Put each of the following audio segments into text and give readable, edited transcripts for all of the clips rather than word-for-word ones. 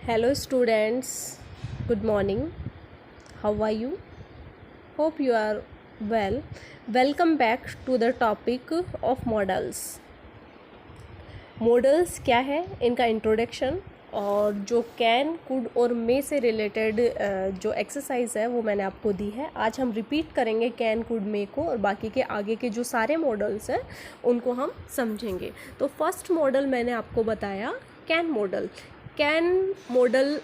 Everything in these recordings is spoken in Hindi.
Hello students, good morning. How are you? Hope you are well. Welcome back to the topic of models. Models क्या है, इनका इंट्रोडक्शन और जो कैन, कुड और मे से रिलेटेड जो एक्सरसाइज है वो मैंने आपको दी है. आज हम रिपीट करेंगे कैन, कुड, मे को और बाकी के आगे के जो सारे मॉडल्स हैं उनको हम समझेंगे. तो फर्स्ट मॉडल मैंने आपको बताया can model. Can model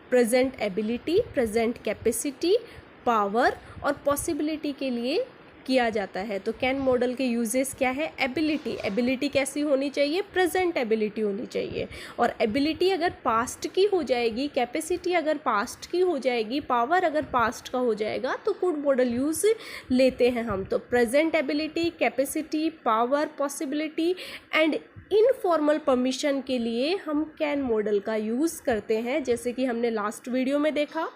present ability, present capacity, power और पॉसिबिलिटी के लिए किया जाता है. तो कैन मॉडल के यूजेस क्या है? एबिलिटी. एबिलिटी कैसी होनी चाहिए? प्रेजेंट एबिलिटी होनी चाहिए. और एबिलिटी अगर पास्ट की हो जाएगी, कैपेसिटी अगर पास्ट की हो जाएगी, पावर अगर पास्ट का हो जाएगा तो कुड मॉडल यूज लेते हैं हम. तो present ability, capacity, power, possibility and informal permission के लिए हम कैन मॉडल का यूज़ करते हैं, जैसे कि हमने लास्ट वीडियो में देखा.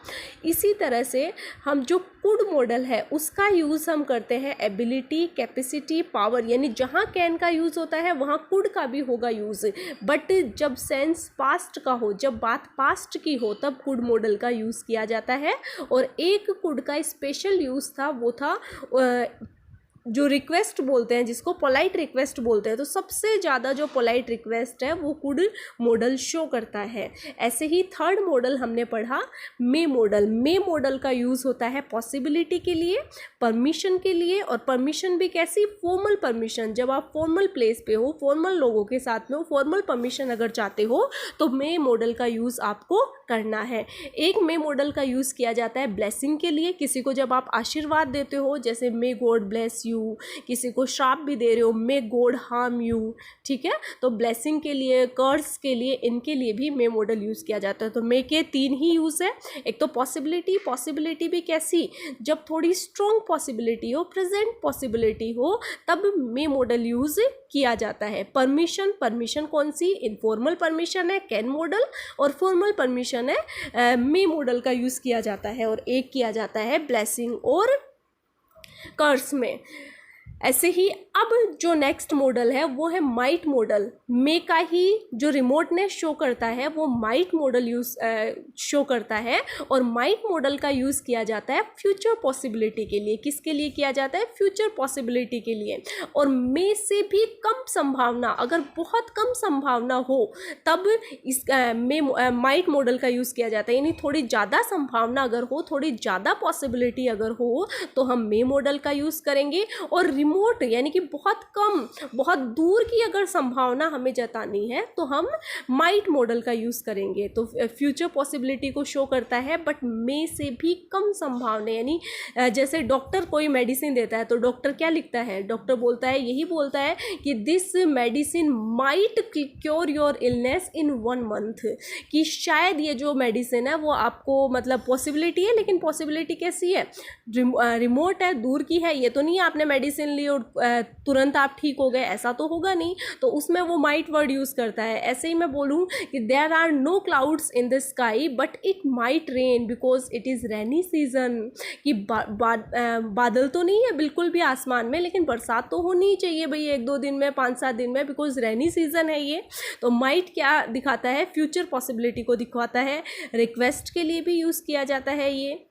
इसी तरह से हम जो कुड मॉडल है उसका यूज़ हम करते हैं एबिलिटी, कैपेसिटी, पावर, यानी जहाँ कैन का यूज़ होता है वहाँ कुड का भी होगा यूज़. बट जब सेंस पास्ट का हो, जब बात पास्ट की हो, तब कुड मॉडल का यूज़ किया जाता है. और एक कुड का स्पेशल यूज़ था, वो था जो रिक्वेस्ट बोलते हैं, जिसको पोलाइट रिक्वेस्ट बोलते हैं. तो सबसे ज़्यादा जो पोलाइट रिक्वेस्ट है वो कुड मॉडल शो करता है. ऐसे ही थर्ड मॉडल हमने पढ़ा मे मॉडल. मे मॉडल का यूज़ होता है पॉसिबिलिटी के लिए, परमिशन के लिए. और परमिशन भी कैसी? Formal permission. जब आप फॉर्मल प्लेस पे हो, फॉर्मल लोगों के साथ में हो, फॉर्मल परमिशन अगर चाहते हो तो मे मॉडल का यूज़ आपको करना है. एक मे मॉडल का यूज़ किया जाता है ब्लेसिंग के लिए. किसी को जब आप आशीर्वाद देते हो, जैसे मे गॉड ब्लेस यू, किसी को श्राप भी दे रहे हो, मे गॉड हार्म यू, ठीक है. तो ब्लेसिंग के लिए, कर्स के लिए, इनके लिए भी मे मॉडल यूज़ किया जाता है. तो मे के तीन ही यूज़ है. एक तो पॉसिबिलिटी. पॉसिबिलिटी भी कैसी? जब थोड़ी स्ट्रॉन्ग पॉसिबिलिटी हो, प्रेजेंट पॉसिबिलिटी हो, तब मे मॉडल यूज़ किया जाता है. परमिशन. परमिशन कौन सी? इनफॉर्मल परमिशन है कैन मॉडल, और फॉर्मल परमिशन है मे मॉडल का यूज़ किया जाता है. और एक किया जाता है ब्लेसिंग और कर्स में. ऐसे ही अब जो नेक्स्ट मॉडल है वो है माइट मॉडल. मे का ही जो रिमोटनेस शो करता है वो माइट मॉडल शो करता है. और माइट मॉडल का यूज़ किया जाता है फ्यूचर पॉसिबिलिटी के लिए. किसके लिए किया जाता है? फ्यूचर पॉसिबिलिटी के लिए. और मे से भी कम संभावना, अगर बहुत कम संभावना हो, तब इस माइट मॉडल का यूज़ किया जाता है. यानी थोड़ी ज़्यादा संभावना अगर हो, थोड़ी ज़्यादा पॉसिबिलिटी अगर हो, तो हम मे मॉडल का यूज़ करेंगे. और रिमोट यानी कि बहुत कम, बहुत दूर की अगर संभावना हमें जतानी है तो हम माइट मॉडल का यूज़ करेंगे. तो फ्यूचर पॉसिबिलिटी को शो करता है, बट मे से भी कम संभावना. यानी जैसे डॉक्टर कोई मेडिसिन देता है तो डॉक्टर क्या लिखता है? डॉक्टर बोलता है, यही बोलता है कि this medicine might cure your illness in 1 month. कि शायद ये जो मेडिसिन है वो आपको, मतलब पॉसिबिलिटी है, लेकिन पॉसिबिलिटी कैसी है? रिमोट है, दूर की है. ये तो नहीं आपने मेडिसिन ली और तुरंत आप ठीक हो गए, ऐसा तो होगा नहीं. तो उसमें वो माइट वर्ड यूज़ करता है. ऐसे ही मैं बोलूँ कि there are no clouds in the sky but it might rain because it is rainy season. कि बादल तो नहीं है बिल्कुल भी आसमान में, लेकिन बरसात तो होनी ही चाहिए भाई 1-2 दिन में, 5-7 दिन में, बिकॉज रेनी सीजन है ये. तो माइट क्या दिखाता है? फ्यूचर पॉसिबिलिटी को दिखाता है. रिक्वेस्ट के लिए भी यूज़ किया जाता है, ये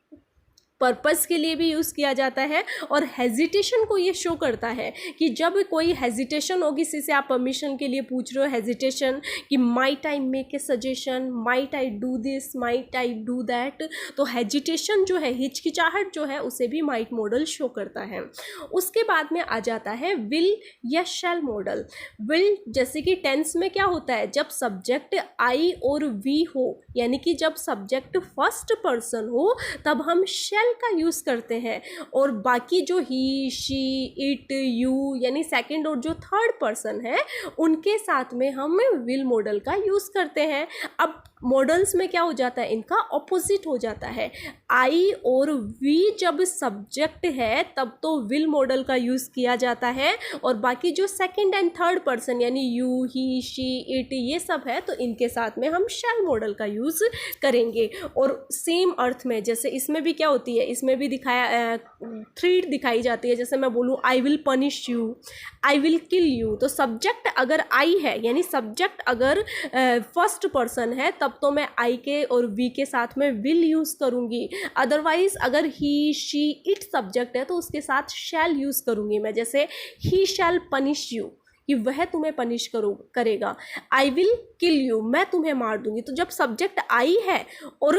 पर्पस के लिए भी यूज़ किया जाता है. और हेजिटेशन को ये शो करता है कि जब कोई हेजिटेशन हो, किसी से आप परमिशन के लिए पूछ रहे हो, हेजिटेशन कि might I make a suggestion, might I do this, might I do that. तो हेजिटेशन जो है, हिचकिचाहट जो है, उसे भी माइट मॉडल शो करता है. उसके बाद में आ जाता है विल या शैल मॉडल. विल जैसे कि टेंस में क्या होता है? जब सब्जेक्ट आई और वी हो, यानी कि जब सब्जेक्ट फर्स्ट पर्सन हो, तब हम शैल का यूज़ करते हैं. और बाकी जो ही, शी, इट, यू, यानी सेकंड और जो थर्ड पर्सन है, उनके साथ में हम विल मॉडल का यूज़ करते हैं. अब मॉडल्स में क्या हो जाता है? इनका ऑपोजिट हो जाता है. आई और वी जब सब्जेक्ट है तब तो विल मॉडल का यूज़ किया जाता है. और बाकी जो सेकंड एंड थर्ड पर्सन यानी यू, ही, शी, इट, ये सब है, तो इनके साथ में हम शैल मॉडल का यूज़ करेंगे. और सेम अर्थ में, जैसे इसमें भी क्या होती है? इसमें भी दिखाया थ्रेट दिखाई जाती है। जैसे मैं बोलूँ I will punish you, I will kill you, तो सब्जेक्ट अगर आई है यानी सब्जेक्ट अगर फर्स्ट पर्सन है तब तो मैं आई के और वी के साथ में विल यूज़ करूँगी। अदरवाइज अगर ही शी इट सब्जेक्ट है तो उसके साथ शैल यूज़ करूँगी मैं। जैसे ही शैल पनिश यू कि वह तुम्हें पनिश करेगा, आई विल किल यू मैं तुम्हें मार दूंगी। तो जब सब्जेक्ट आई है और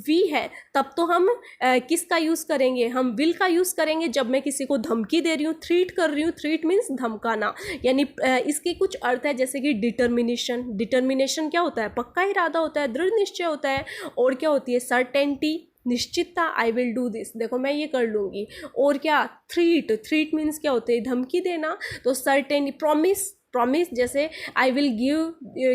वी है तब तो हम किसका यूज़ करेंगे, हम विल का यूज़ करेंगे। जब मैं किसी को धमकी दे रही हूँ, थ्रीट कर रही हूँ, थ्रीट मीन्स धमकाना, यानी इसके कुछ अर्थ है जैसे कि डिटर्मिनेशन। डिटर्मिनेशन क्या होता है, पक्का इरादा होता है, दृढ़ निश्चय होता है। और क्या होती है, सर्टेनिटी, निश्चितता, आई विल डू दिस, देखो मैं ये कर लूँगी। और क्या, थ्रीट, थ्रीट मीन्स क्या होते हैं, धमकी देना। तो सर्टेन, प्रॉमिस, प्रॉमिस जैसे I will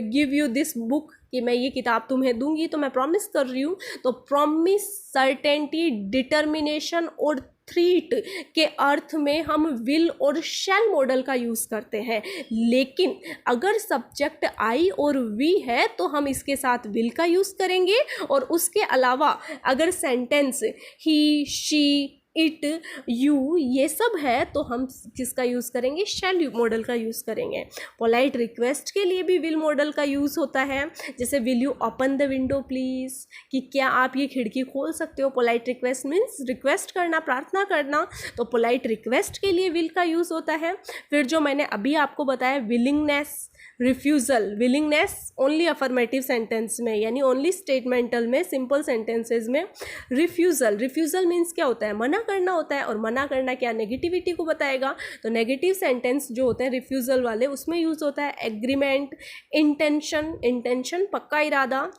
give you this book कि मैं ये किताब तुम्हें दूंगी, तो मैं प्रॉमिस कर रही हूँ। तो प्रॉमिस, सर्टेनिटी, डिटर्मिनेशन और थ्रीट के अर्थ में हम विल और शैल मॉडल का यूज़ करते हैं। लेकिन अगर सब्जेक्ट आई और वी है तो हम इसके साथ विल का यूज़ करेंगे। और उसके अलावा अगर sentence he, she, it, you ये सब है तो हम किसका यूज़ करेंगे, शैल मॉडल का यूज़ करेंगे। पोलाइट रिक्वेस्ट के लिए भी विल मॉडल का यूज़ होता है। जैसे will you open the window please, कि क्या आप ये खिड़की खोल सकते हो। पोलाइट रिक्वेस्ट मीन्स रिक्वेस्ट करना, प्रार्थना करना, तो पोलाइट रिक्वेस्ट के लिए विल का यूज़ होता है। फिर जो मैंने अभी आपको बताया willingness, refusal, willingness only affirmative sentence में यानी ओनली स्टेटमेंटल में, सिंपल सेंटेंसेज में। रिफ्यूज़ल, रिफ्यूज़ल मीन्स क्या होता है, मना करना होता है। और मना करना क्या, नेगेटिविटी को बताएगा। तो नेगेटिव सेंटेंस जो होते हैं रिफ्यूज़ल वाले उसमें यूज़ होता है एग्रीमेंट, इंटेंशन, इंटेंशन पक्का इरादा,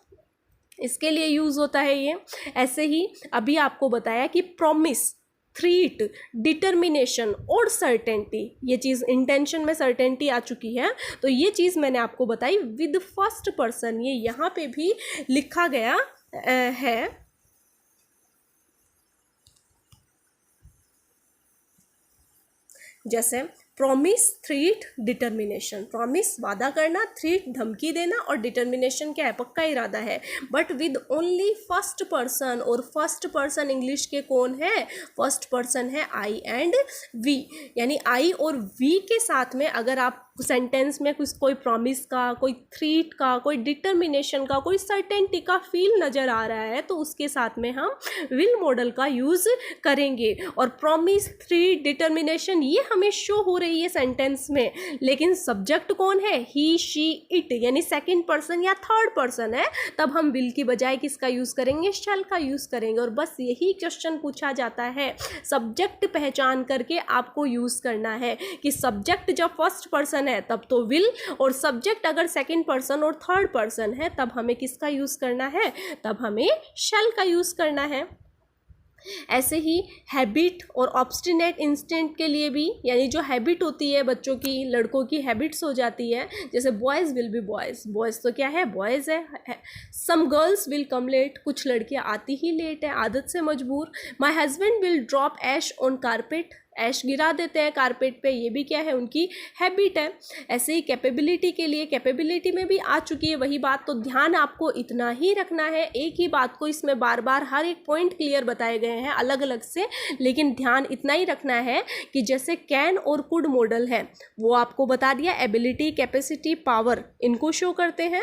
इसके लिए यूज़ होता है ये। ऐसे ही अभी आपको बताया कि प्रॉमिस, थ्रीट, डिटर्मिनेशन और सर्टेनिटी, ये चीज़ इंटेंशन में सर्टेनिटी आ चुकी है। तो ये चीज़ मैंने आपको बताई विद फर्स्ट पर्सन, ये यहाँ पे भी लिखा गया है। जैसे प्रॉमिस, थ्रीट, डिटर्मिनेशन। प्रॉमिस वादा करना, थ्रीट धमकी देना, और डिटर्मिनेशन क्या है, पक्का इरादा है। But with only first person, और फर्स्ट पर्सन इंग्लिश के कौन है, फर्स्ट पर्सन है आई एंड वी, यानी आई और वी के साथ में अगर आप सेंटेंस में कुछ कोई प्रॉमिस का, कोई थ्रीट का, कोई डिटर्मिनेशन का, कोई सर्टेनिटी का फील नज़र आ रहा है तो उसके साथ में हम विल मॉडल का यूज़ करेंगे। और प्रॉमिस, थ्रीट, डिटर्मिनेशन ये हमें शो हो रही है सेंटेंस में, लेकिन सब्जेक्ट कौन है, ही, शी, इट, यानी सेकंड पर्सन या थर्ड पर्सन है, तब हम विल की बजाय किसका यूज़ करेंगे, शैल का यूज़ करेंगे। और बस यही क्वेश्चन पूछा जाता है, सब्जेक्ट पहचान करके आपको यूज़ करना है कि सब्जेक्ट जब फर्स्ट पर्सन है तब तो विल, और सब्जेक्ट अगर सेकंड पर्सन और थर्ड पर्सन है तब हमें किसका यूज़ करना है, तब हमें शैल का यूज़ करना है। ऐसे ही हैबिट और ऑब्स्टिनेट इंस्टेंट के लिए भी, यानी जो हैबिट होती है बच्चों की, लड़कों की हैबिट्स हो जाती है, जैसे boys will be boys, boys तो क्या है, बॉयज़ है। Some girls will come late, कुछ लड़कियां आती ही लेट है, आदत से मजबूर। My husband will drop ash on carpet, ash गिरा देते हैं कारपेट पे, ये भी क्या है, उनकी हैबिट है। ऐसे ही कैपेबिलिटी के लिए, कैपेबिलिटी में भी आ चुकी है वही बात। तो ध्यान आपको इतना ही रखना है, एक ही बात को इसमें बार बार हर एक पॉइंट क्लियर बताए गए हैं अलग अलग से, लेकिन ध्यान इतना ही रखना है कि जैसे कैन और कुड मॉडल है वो आपको बता दिया, एबिलिटी, कैपेसिटी, पावर इनको शो करते हैं।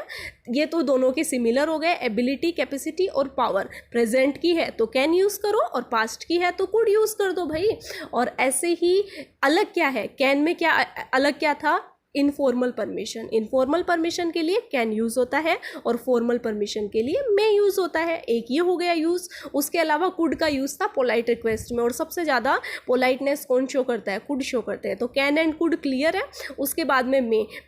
ये तो दोनों के सिमिलर हो गए, एबिलिटी, कैपेसिटी और पावर। प्रेजेंट की है तो कैन यूज़ करो और पास्ट की है तो कुड यूज़ कर दो भाई। और ऐसे ही अलग क्या है, कैन में क्या अलग क्या था, इनफॉर्मल परमिशन। इनफॉर्मल परमिशन के लिए कैन यूज़ होता है और फॉर्मल परमिशन के लिए मे यूज़ होता है। एक ये हो गया यूज़। उसके अलावा कुड का यूज़ था पोलाइट रिक्वेस्ट में, और सबसे ज़्यादा पोलाइटनेस कौन शो करता है, कुड शो करते हैं। तो कैन एंड कुड क्लियर है। उसके बाद में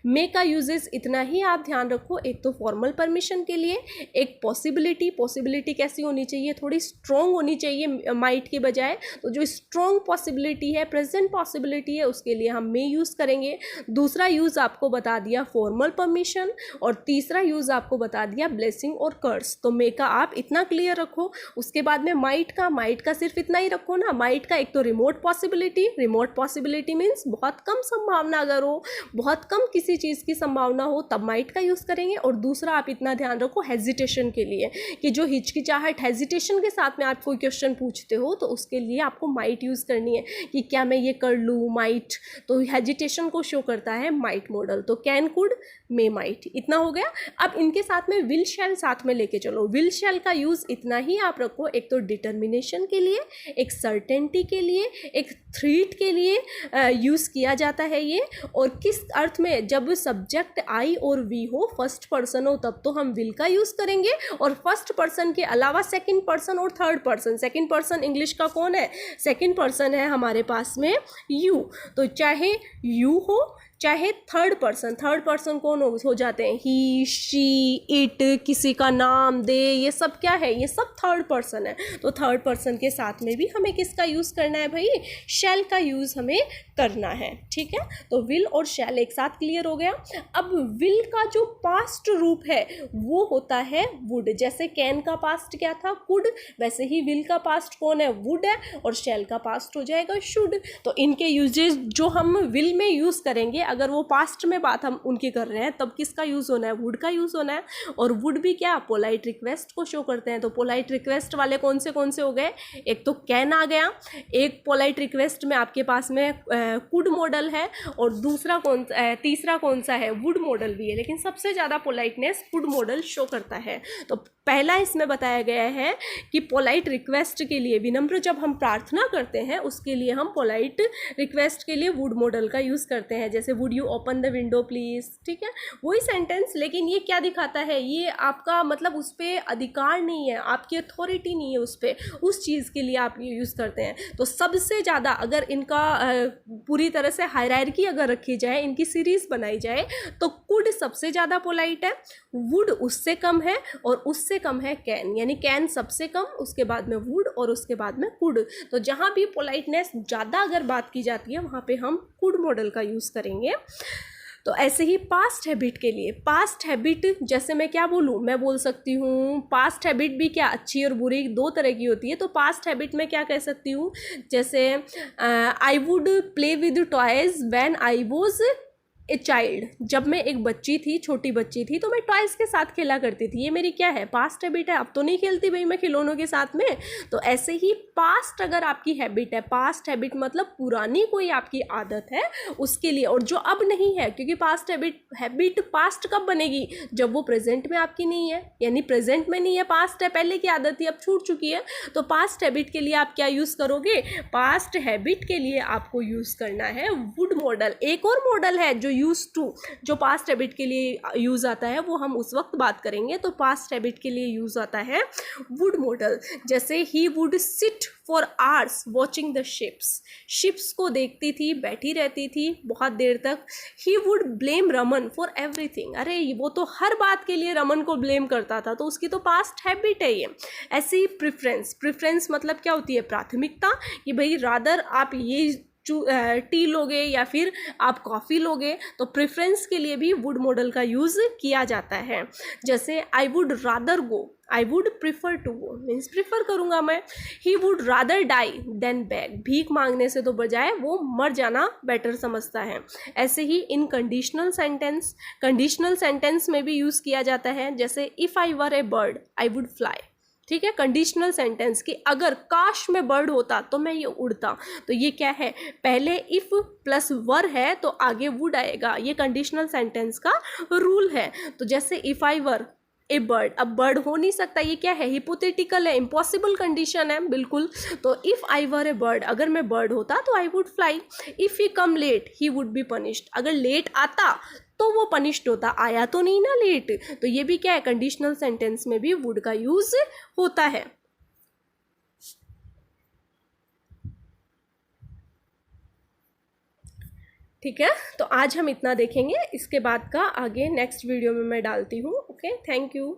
मे का यूजेस इतना ही आप ध्यान रखो, एक तो फॉर्मल परमिशन के लिए, एक पॉसिबिलिटी। पॉसिबिलिटी कैसी होनी चाहिए, थोड़ी स्ट्रॉन्ग होनी चाहिए माइट के बजाय। तो जो स्ट्रॉन्ग पॉसिबिलिटी है, प्रेजेंट पॉसिबिलिटी है, उसके लिए हम मे यूज़ करेंगे। दूसरा यूज़ आपको बता दिया फॉर्मल परमिशन, और तीसरा यूज़ आपको बता दिया ब्लेसिंग और कर्स। तो मे का आप इतना क्लियर रखो। उसके बाद में माइट का सिर्फ इतना ही रखो ना। माइट का एक तो रिमोट पॉसिबिलिटी मीन्स बहुत कम संभावना, अगर हो बहुत कम किसी चीज़ की संभावना हो तब माइट का यूज़ करेंगे। और दूसरा आप इतना ध्यान रखो हेजिटेशन के लिए, कि जो हिचकिचाहट हेजिटेशन के साथ में आप कोई क्वेश्चन पूछते हो तो उसके लिए आपको माइट यूज़ करनी है, कि क्या मैं ये कर लूँ, माइट। तो हेजिटेशन को शो करता है माइट मॉडल। तो कैन, कुड, मे, माइट, इतना हो गया। अब इनके साथ में विल शैल साथ में लेके चलो। विल शैल का यूज़ इतना ही आप रखो, एक तो डिटर्मिनेशन के लिए, एक सर्टेनिटी के लिए, एक थ्रीट के लिए यूज़ किया जाता है ये। और किस अर्थ में, जब सब्जेक्ट आई और वी हो, फर्स्ट पर्सन हो, तब तो हम विल का यूज़ करेंगे। और फर्स्ट पर्सन के अलावा सेकंड पर्सन और third person, second person English का कौन है, सेकंड पर्सन है हमारे पास में यू। तो चाहे यू हो चाहे थर्ड पर्सन कौन हो जाते हैं, ही, शी, इट, किसी का नाम, दे, ये सब क्या है, ये सब थर्ड पर्सन है। तो थर्ड पर्सन के साथ में भी हमें किसका यूज़ करना है भाई, शैल का यूज़ हमें करना है। ठीक है, तो विल और शैल एक साथ क्लियर हो गया। अब विल का जो पास्ट रूप है वो होता है वुड। जैसे कैन का पास्ट क्या था, कुड, वैसे ही विल का पास्ट कौन है, वुड है, और शैल का पास्ट हो जाएगा शुड। तो इनके यूजेज जो हम विल में यूज़ करेंगे, अगर वो पास्ट में बात हम उनकी कर रहे हैं, तब किसका यूज़ होना है, वुड का यूज़ होना है। और वुड भी क्या, पोलाइट रिक्वेस्ट को शो करते हैं। तो पोलाइट रिक्वेस्ट वाले कौन से हो गए, एक तो कैन आ गया, एक पोलाइट रिक्वेस्ट में आपके पास में कुड मॉडल है, और तीसरा कौन सा है, वुड मॉडल भी है। लेकिन सबसे ज़्यादा पोलाइटनेस वुड मॉडल शो करता है। तो पहला इसमें बताया गया है कि पोलाइट रिक्वेस्ट के लिए, विनम्र जब हम प्रार्थना करते हैं उसके लिए हम पोलाइट रिक्वेस्ट के लिए वुड मॉडल का यूज़ करते हैं। जैसे would you open the window please, ठीक है, वही सेंटेंस। लेकिन ये क्या दिखाता है, ये आपका मतलब उस पर अधिकार नहीं है, आपकी अथॉरिटी नहीं है उस पर, उस चीज़ के लिए आप ये यूज़ करते हैं। तो सबसे ज़्यादा अगर इनका पूरी तरह से हायरार्की अगर रखी जाए, इनकी सीरीज़ बनाई जाए, तो कुड सबसे ज़्यादा पोलाइट है, वुड उससे कम है, और उससे कम है कैन। यानी कैन सबसे कम, उसके बाद में वुड, और उसके बाद में कुड। तो जहाँ भी पोलाइटनेस ज़्यादा अगर बात की जाती है वहाँ पे हम कुड मॉडल का यूज़ करेंगे। तो ऐसे ही पास्ट हैबिट के लिए, पास्ट हैबिट जैसे मैं क्या बोलूँ, मैं बोल सकती हूँ पास्ट हैबिट भी क्या, अच्छी और बुरी दो तरह की होती है। तो पास्ट हैबिट में क्या कह सकती हूँ, जैसे I would play with toys when I was a child. जब मैं एक बच्ची थी, छोटी बच्ची थी, तो मैं टॉयज़ के साथ खेला करती थी। ये मेरी क्या है, पास्ट हैबिट है। अब तो नहीं खेलती भाई मैं खिलौनों के साथ में। तो ऐसे ही पास्ट अगर आपकी हैबिट है, पास्ट हैबिट मतलब पुरानी कोई आपकी आदत है उसके लिए, और जो अब नहीं है, क्योंकि पास्ट हैबिट पास्ट कब बनेगी, जब वो प्रेजेंट में आपकी नहीं है। यानी प्रेजेंट में नहीं है, पास्ट है, पहले की आदत थी, अब छूट चुकी है। तो पास्ट हैबिट के लिए आप क्या यूज़ करोगे, पास्ट हैबिट के लिए आपको यूज़ करना है वुड मॉडल। एक और मॉडल है जो यूज टू, जो पास्ट हैबिट के लिए यूज आता है, वो हम उस वक्त बात करेंगे। तो पास्ट हैबिट के लिए यूज आता है वुड मॉडल। जैसे he would sit for hours watching the ships को देखती थी, बैठी रहती थी बहुत देर तक। He would blame Raman for everything. अरे वो तो हर बात के लिए रमन को ब्लेम करता था, तो उसकी तो पास्ट हैबिट है ये। ऐसे ही प्रेफरेंस मतलब क्या होती है, प्राथमिकता, कि भाई रादर आप ये टी लोगे या फिर आप कॉफ़ी लोगे। तो प्रेफरेंस के लिए भी वुड मॉडल का यूज़ किया जाता है। जैसे I would rather go, I would prefer to go means prefer करूँगा मैं। He would rather die than beg, भीख मांगने से तो बजाय वो मर जाना बेटर समझता है। ऐसे ही इन कंडीशनल सेंटेंस में भी यूज़ किया जाता है। जैसे if I were A bird I would fly, ठीक है, कंडीशनल सेंटेंस की अगर काश में बर्ड होता तो मैं ये उड़ता। तो ये क्या है, पहले इफ प्लस वर है तो आगे वुड आएगा, ये कंडीशनल सेंटेंस का रूल है। तो जैसे if I were A bird, अब बर्ड हो नहीं सकता, ये क्या है, हिपोथेटिकल है, इम्पॉसिबल कंडीशन है बिल्कुल। तो if I were A bird, अगर मैं बर्ड होता तो I would fly. If he come late he would be punished, अगर लेट आता तो वो पनिश्ड होता, आया तो नहीं ना लेट। तो ये भी क्या है, कंडीशनल सेंटेंस में भी वुड का यूज होता है। ठीक है, तो आज हम इतना देखेंगे, इसके बाद का आगे नेक्स्ट वीडियो में मैं डालती हूँ। Okay, thank you.